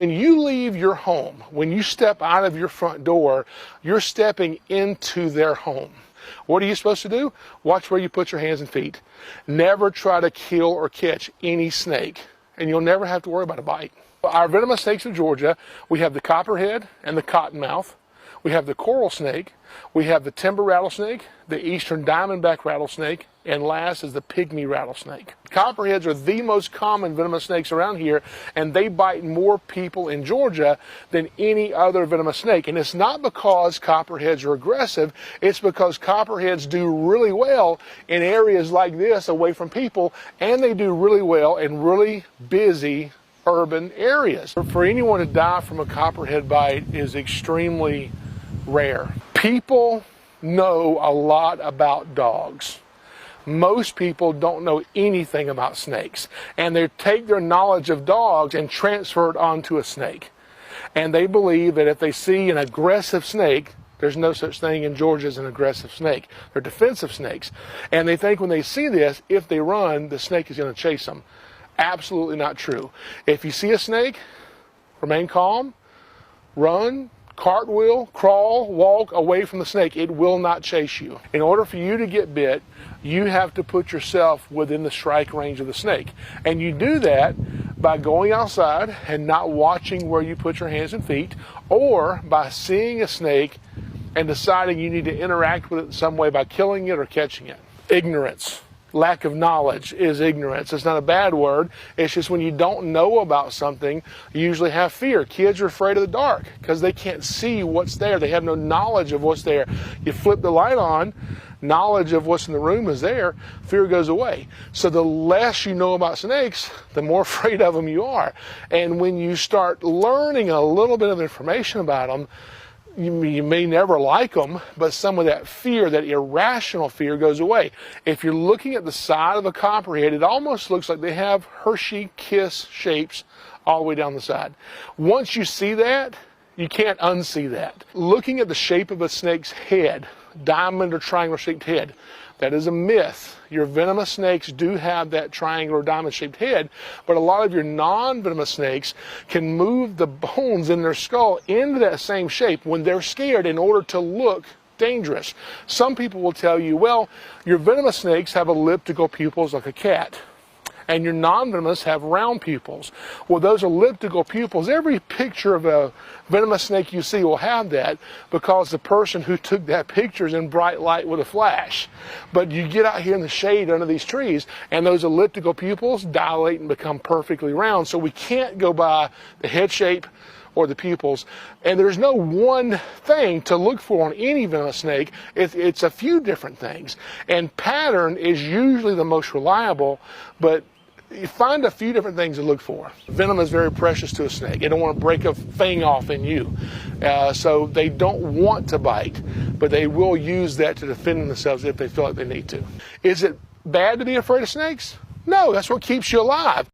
When you leave your home, when you step out of your front door, you're stepping into their home. What are you supposed to do? Watch where you put your hands and feet. Never try to kill or catch any snake, and you'll never have to worry about a bite. Our venomous snakes of Georgia, we have the copperhead and the cottonmouth. We have the coral snake. We have the timber rattlesnake, the eastern diamondback rattlesnake, and last is the pygmy rattlesnake. Copperheads are the most common venomous snakes around here, and they bite more people in Georgia than any other venomous snake. And it's not because copperheads are aggressive, it's because copperheads do really well in areas like this away from people, and they do really well in really busy urban areas. For anyone to die from a copperhead bite is extremely rare. People know a lot about dogs. Most people don't know anything about snakes, and they take their knowledge of dogs and transfer it onto a snake. And they believe that if they see an aggressive snake, there's no such thing in Georgia as an aggressive snake. They're defensive snakes. And they think when they see this, if they run, the snake is going to chase them. Absolutely not true. If you see a snake, remain calm, run, cartwheel, crawl, walk away from the snake. It will not chase you. In order for you to get bit, you have to put yourself within the strike range of the snake. And you do that by going outside and not watching where you put your hands and feet, or by seeing a snake and deciding you need to interact with it in some way by killing it or catching it. Ignorance. Lack of knowledge is ignorance. It's not a bad word. It's just when you don't know about something, you usually have fear. Kids are afraid of the dark because they can't see what's there. They have no knowledge of what's there. You flip the light on, knowledge of what's in the room is there, fear goes away. So the less you know about snakes, the more afraid of them you are. And when you start learning a little bit of information about them, you may never like them, but some of that fear, that irrational fear, goes away. If you're looking at the side of a copperhead, it almost looks like they have Hershey Kiss shapes all the way down the side. Once you see that, you can't unsee that. Looking at the shape of a snake's head, diamond or triangular shaped head, that is a myth. Your venomous snakes do have that triangular diamond shaped head, but a lot of your non-venomous snakes can move the bones in their skull into that same shape when they're scared in order to look dangerous. Some people will tell you, well, your venomous snakes have elliptical pupils like a cat, and your non-venomous have round pupils. Well, those elliptical pupils, every picture of a venomous snake you see will have that, because the person who took that picture is in bright light with a flash. But you get out here in the shade under these trees, and those elliptical pupils dilate and become perfectly round. So we can't go by the head shape or the pupils. And there's no one thing to look for on any venomous snake. It's a few different things. And pattern is usually the most reliable, but you find a few different things to look for. Venom is very precious to a snake. They don't want to break a fang off in you. So they don't want to bite, but they will use that to defend themselves if they feel like they need to. Is it bad to be afraid of snakes? No, that's what keeps you alive.